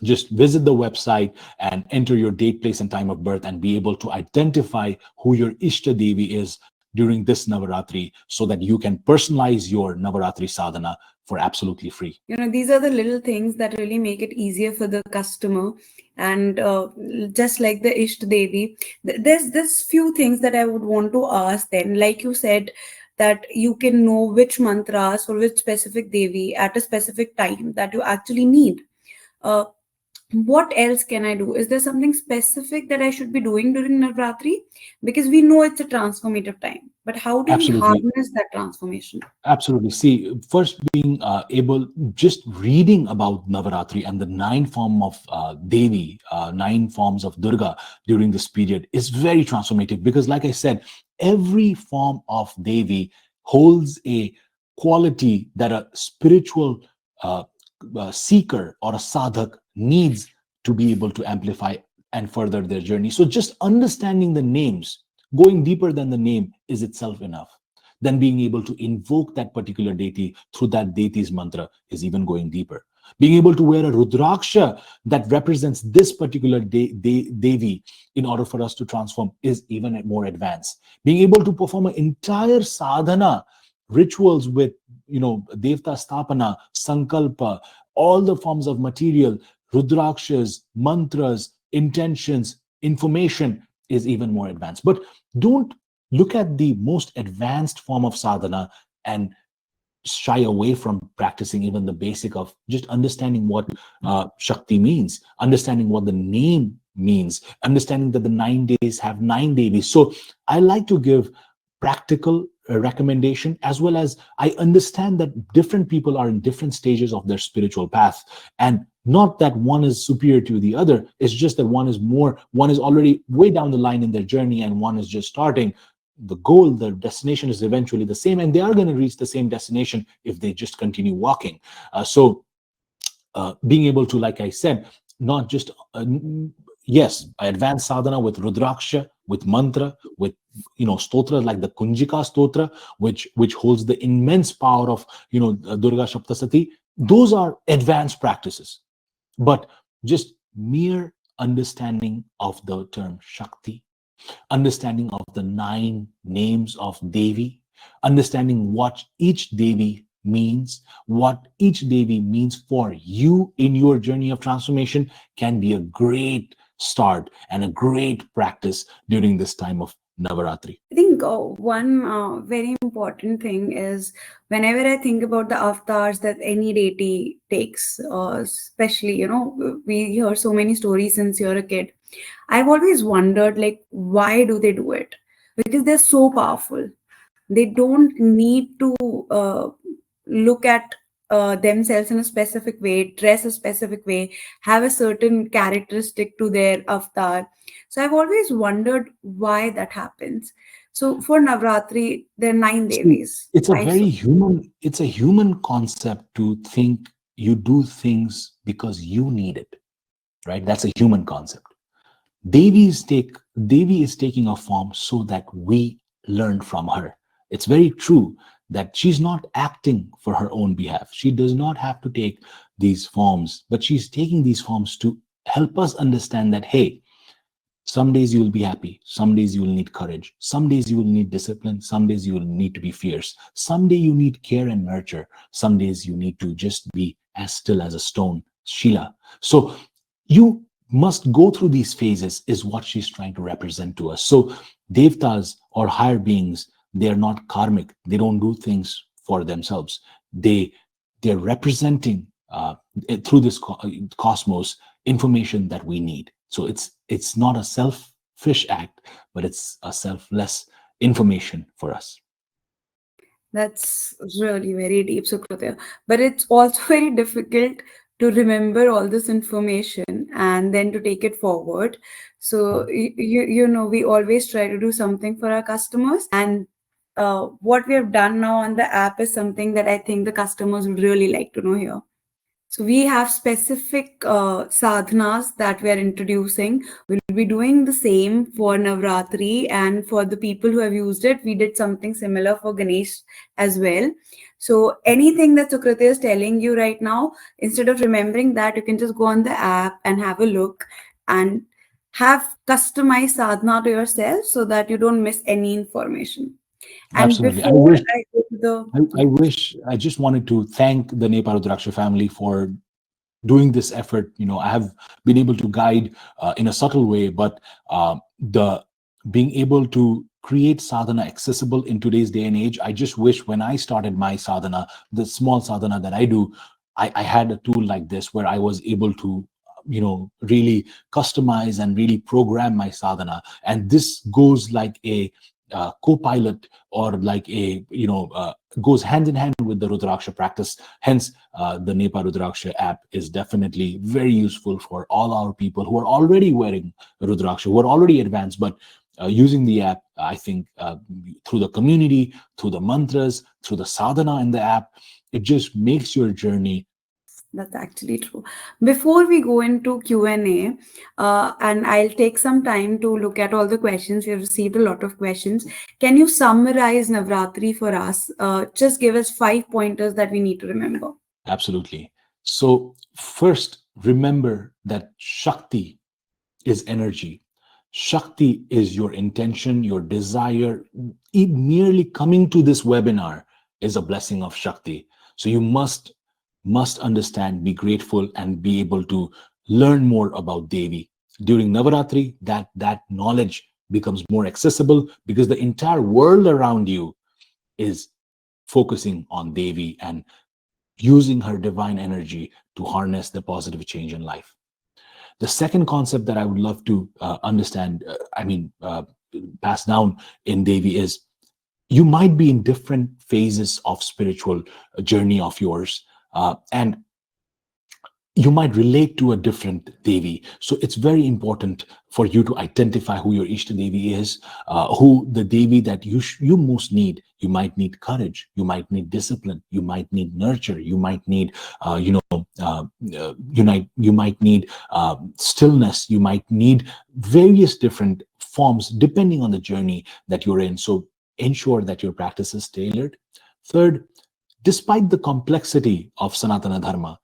just visit the website and enter your date, place, and time of birth, and be able to identify who your Ishta Devi is during this Navaratri, so that you can personalize your Navaratri sadhana for absolutely free. These are the little things that really make it easier for the customer. And just like the Ishta Devi, there's few things that I would want to ask then. Like you said, that you can know which mantras or which specific Devi at a specific time that you actually need. Uh, what else can I do? Is there something specific that I should be doing during Navratri? Because we know it's a transformative time, but how do we Absolutely. harness that transformation? Absolutely. See, first being just reading about Navaratri and the nine form of Devi, nine forms of Durga during this period is very transformative, because, like I said, every form of Devi holds a quality that a spiritual uh, seeker or a sadhak needs to be able to amplify and further their journey. So, just understanding the names, going deeper than the name, is itself enough. Then being able to invoke that particular deity through that deity's mantra is even going deeper. Being able to wear a Rudraksha that represents this particular Devi in order for us to transform is even more advanced. Being able to perform an entire sadhana rituals with, Devta Stapana, Sankalpa, all the forms of material, Rudrakshas, mantras, intentions, information is even more advanced. But don't look at the most advanced form of sadhana and shy away from practicing even the basic of just understanding what Shakti means, understanding what the name means, understanding that the 9 days have 9 Devis. So I like to give practical recommendation, as well as I understand that different people are in different stages of their spiritual path, and not that one is superior to the other. It's just that one is already way down the line in their journey, and one is just starting. the goal, the destination is eventually the same, and they are going to reach the same destination if they just continue walking. So being able to, like I said, not just yes, advanced sadhana with Rudraksha, with mantra, with stotra like the Kunjika stotra, which holds the immense power of Durga Shaptasati. Those are advanced practices, but just mere understanding of the term Shakti, understanding of the 9 names of Devi, understanding what each Devi means, what each Devi means for you in your journey of transformation can be a great start and a great practice during this time of Navaratri. I think one very important thing is whenever I think about the avatars that any deity takes, especially, we hear so many stories since you're a kid. I've always wondered, like, why do they do it? Because they're so powerful. They don't need to look at themselves in a specific way, dress a specific way, have a certain characteristic to their avatar. So I've always wondered why that happens. So for Navratri, there are 9 See, Devis. it's a Why so? very human, it's a human concept to think you do things because you need it, right? That's a human concept. Devi is taking a form so that we learn from her. It's very true that she's not acting for her own behalf. She does not have to take these forms, but she's taking these forms to help us understand that, hey, some days you will be happy, some days you will need courage, some days you will need discipline, some days you will need to be fierce, someday you need care and nurture, some days you need to just be as still as a stone, Sheila. So you must go through these phases is what she's trying to represent to us. So devtas or higher beings, they are not karmic. They don't do things for themselves. They're representing through this cosmos information that we need. So it's not a selfish act, but it's a selfless information for us. That's really very deep, Sukritya. But it's also very difficult to remember all this information and then to take it forward. So, we always try to do something for our customers. And what we have done now on the app is something that I think the customers would really like to know here. So we have specific sadhanas that we are introducing. We'll be doing the same for Navratri, and for the people who have used it, we did something similar for Ganesh as well. So anything that Sukritya is telling you right now, instead of remembering that, you can just go on the app and have a look and have customized sadhana to yourself so that you don't miss any information. And Absolutely. before I go to the I just wanted to thank the Nepa Rudraksha family for doing this effort. I have been able to guide in a subtle way, but the being able to create sadhana accessible in today's day and age, I just wish when I started my sadhana, the small sadhana that I do, I had a tool like this where I was able to really customize and really program my sadhana. And this goes like a co-pilot, or like a goes hand in hand with the Rudraksha practice. Hence the Nepa Rudraksha app is definitely very useful for all our people who are already wearing Rudraksha, who are already advanced, but using the app, I think through the community, through the mantras, through the sadhana in the app, it just makes your journey. That's actually true. Before we go into Q&A, and I'll take some time to look at all the questions. We've received a lot of questions. Can you summarize Navratri for us? Just give us 5 pointers that we need to remember. Absolutely. So first, remember that Shakti is energy. Shakti is your intention, your desire. Merely coming to this webinar is a blessing of Shakti. So you must understand, be grateful, and be able to learn more about Devi. During Navaratri, that knowledge becomes more accessible because the entire world around you is focusing on Devi and using her divine energy to harness the positive change in life. The second concept that I would love to understand, pass down in Devi is, you might be in different phases of spiritual journey of yours. And you might relate to a different Devi. So it's very important for you to identify who your Ishta Devi is, who the Devi that you most need. You might need courage. You might need discipline. You might need nurture. You might need, you might need stillness. You might need various different forms depending on the journey that you're in. So ensure that your practice is tailored. Third, despite the complexity of Sanatana Dharma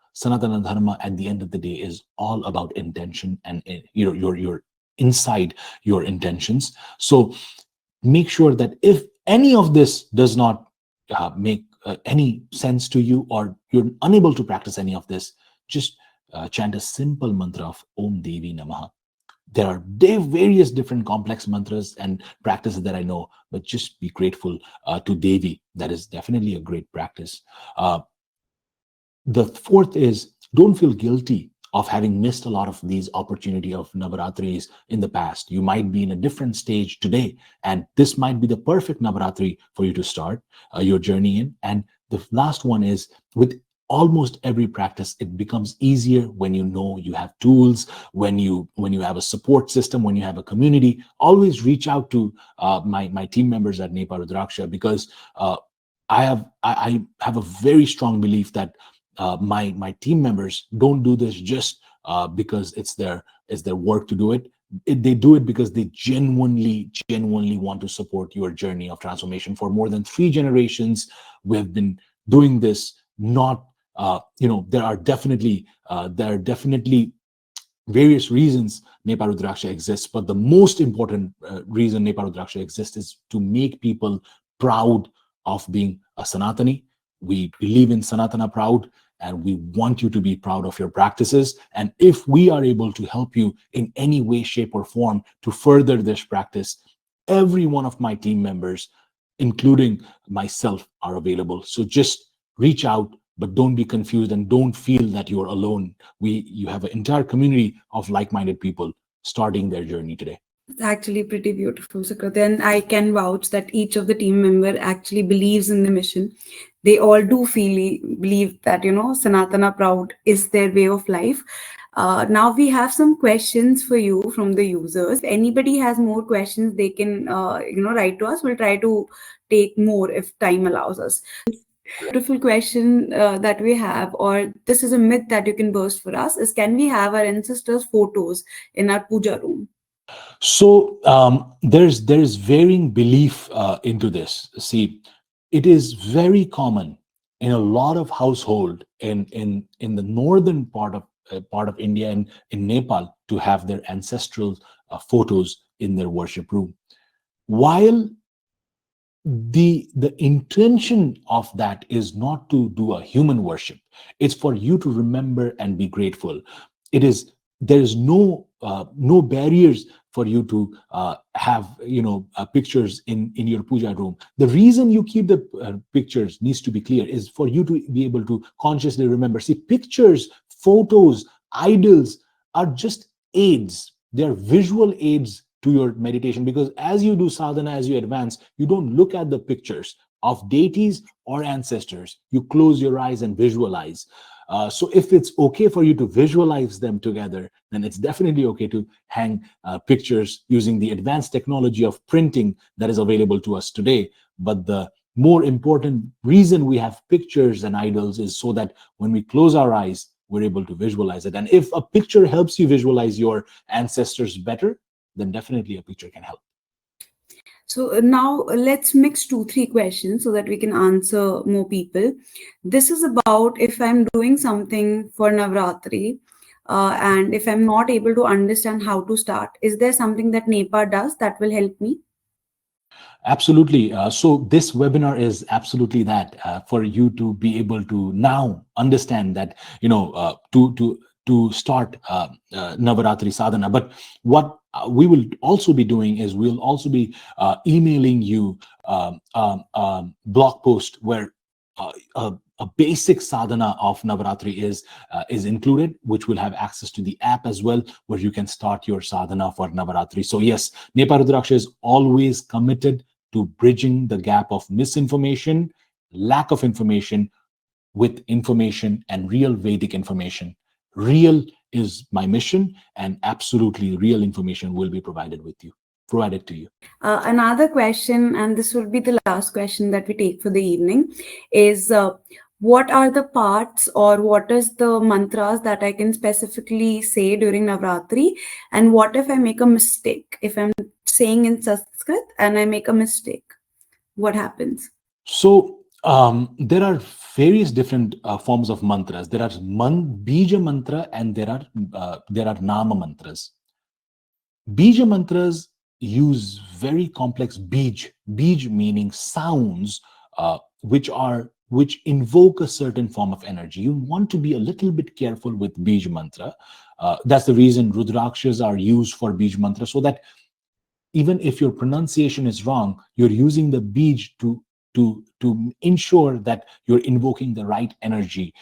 at the end of the day is all about intention and your inside your intentions. So make sure that if any of this does not make any sense to you, or you're unable to practice any of this, just chant a simple mantra of Om Devi Namaha. There are various different complex mantras and practices that I know, but just be grateful to Devi. That is definitely a great practice. The fourth is, don't feel guilty of having missed a lot of these opportunity of Navaratris in the past. You might be in a different stage today, and this might be the perfect Navaratri for you to start your journey in. And the last one is, with almost every practice, it becomes easier when you know you have tools, when you have a support system, when you have a community. Always reach out to my team members at Nepa Rudraksha, because I have a very strong belief that my team members don't do this just because it's their work to do it. They do it because they genuinely want to support your journey of transformation. For more than 3 generations, we have been doing this. Not there are definitely various reasons Nepa Rudraksha exists, but the most important reason Nepa Rudraksha exists is to make people proud of being a Sanatani. We believe in Sanatana proud, and we want you to be proud of your practices. And if we are able to help you in any way, shape, or form to further this practice, every one of my team members, including myself, are available. So just reach out, but don't be confused and don't feel that you're alone. You have an entire community of like-minded people starting their journey today. It's actually pretty beautiful, Sukritya, and I can vouch that each of the team member actually believes in the mission. They all do believe that Sanatana proud is their way of life. Now we have some questions for you from the users. If anybody has more questions, they can write to us. We'll try to take more if time allows us. Beautiful question that we have, or this is a myth that you can burst for us, is can we have our ancestors' photos in our puja room? So there's varying belief into this. See, it is very common in a lot of household in the northern part of India and in Nepal to have their ancestral photos in their worship room. While the intention of that is not to do a human worship, it's for you to remember and be grateful. There is no barriers for you to have pictures in your puja room. The reason you keep the pictures needs to be clear, is for you to be able to consciously remember. See, pictures, photos, idols are just aids. They're visual aids to your meditation, because as you do sadhana, as you advance, you don't look at the pictures of deities or ancestors. You close your eyes and visualize. So if it's okay for you to visualize them together, then it's definitely okay to hang pictures using the advanced technology of printing that is available to us today. But the more important reason we have pictures and idols is so that when we close our eyes, we're able to visualize it. And if a picture helps you visualize your ancestors better, then definitely a picture can help. So now let's mix 2-3 questions so that we can answer more people. This is about if I'm doing something for Navaratri and if I'm not able to understand how to start, is there something that Nepa does that will help me? Absolutely. So this webinar is absolutely that, for you to be able to now understand that, to start Navaratri Sadhana. But what we will also be doing is we'll also be emailing you blog post where a basic sadhana of Navaratri is included, which will have access to the app as well, where you can start your sadhana for Navaratri. So yes, Nepa Rudraksha is always committed to bridging the gap of misinformation, lack of information, with information and real Vedic information. Real is my mission, and absolutely real information will be provided to you. Another question, and this will be the last question that we take for the evening, is what are the parts or what is the mantras that I can specifically say during Navratri? And what if I make a mistake? If I'm saying in Sanskrit and I make a mistake, what happens? So there are various different forms of mantras. There are bija mantra and there are nama mantras. Bija mantras use very complex bij meaning sounds, which invoke a certain form of energy. You want to be a little bit careful with bij mantra. That's the reason Rudrakshas are used for bij mantra, so that even if your pronunciation is wrong, you're using the bij to ensure that you're invoking the right energy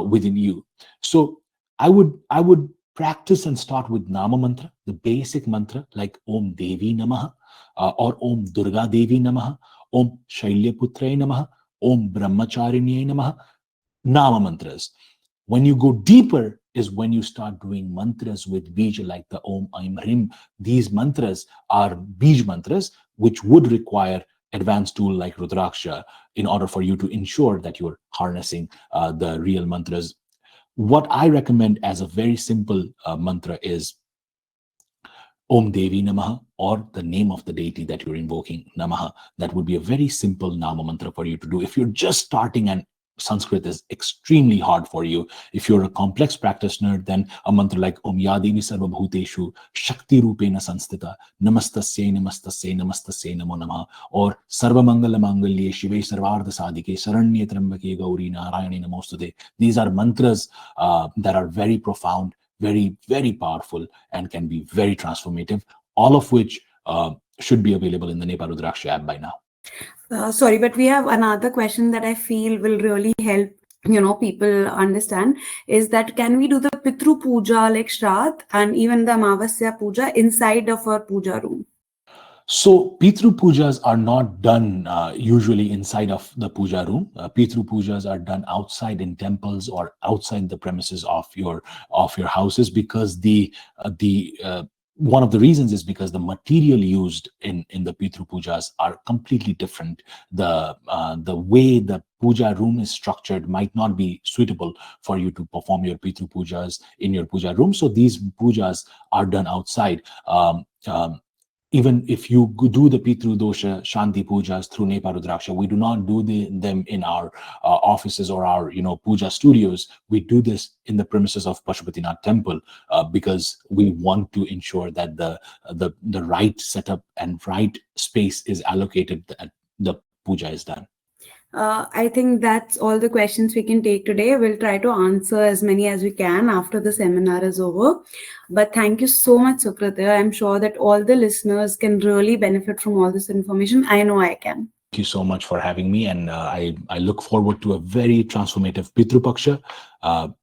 within you. So I would practice and start with Nama mantra, the basic mantra like Om Devi Namaha, or Om Durga Devi Namaha, Om Shailyaputre Namaha, Om Brahmacharinye Namaha. Nama mantras. When you go deeper is when you start doing mantras with bija, like the Om Aim Hrim. These mantras are bij mantras, which would require advanced tool like Rudraksha in order for you to ensure that you're harnessing the real mantras. What I recommend as a very simple mantra is Om Devi Namaha, or the name of the deity that you're invoking, Namaha. That would be a very simple Nama mantra for you to do. If you're just starting and Sanskrit is extremely hard for you, if you're a complex practitioner, then a mantra like Om Ya Devi Sarva Bhuteshu Shakti Rupena Sanstita Namastasye Namastasye Namastasye Namo Namaha, or Sarva Mangala Mangalye Shive Sarvardha Sadike Saranye Trambake Gauri Narayani Namostude. These are mantras that are very profound, very, very powerful, and can be very transformative, all of which should be available in the Nepa Rudraksha app by now. Sorry, but we have another question that I feel will really help people understand, is that can we do the Pitru Puja like Shraddh and even the Amavasya Puja inside of our puja room? So Pitru Pujas are not done usually inside of the puja room. Pitru Pujas are done outside in temples or outside the premises of your houses, because one of the reasons is because the material used in the Pitru Pujas are completely different. The way the puja room is structured might not be suitable for you to perform your Pitru Pujas in your puja room. So these pujas are done outside. Even if you do the Pitru Dosha Shanti Pujas through Nepa Rudraksha, we do not do them in our offices or our puja studios. We do this in the premises of Pashupatinath temple because we want to ensure that the right setup and right space is allocated, that the puja is done. I think that's all the questions we can take today. We'll try to answer as many as we can after the seminar is over. But thank you so much, Sukritya. I'm sure that all the listeners can really benefit from all this information. I know I can. Thank you so much for having me, and I look forward to a very transformative Pitru Paksha.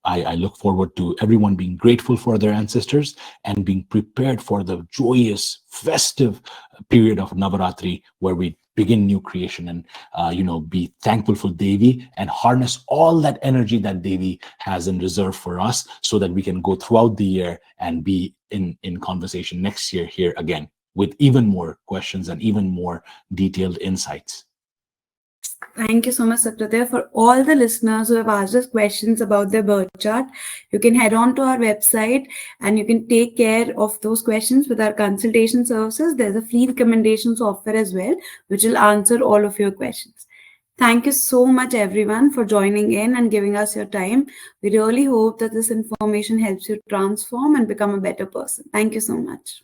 I look forward to everyone being grateful for their ancestors and being prepared for the joyous, festive period of Navaratri, where we begin new creation and be thankful for Devi and harness all that energy that Devi has in reserve for us, so that we can go throughout the year and be in conversation next year here again with even more questions and even more detailed insights. Thank you so much, Sukritya. For all the listeners who have asked us questions about their birth chart, you can head on to our website and you can take care of those questions with our consultation services. There's a free recommendation software as well, which will answer all of your questions. Thank you so much, everyone, for joining in and giving us your time. We really hope that this information helps you transform and become a better person. Thank you so much.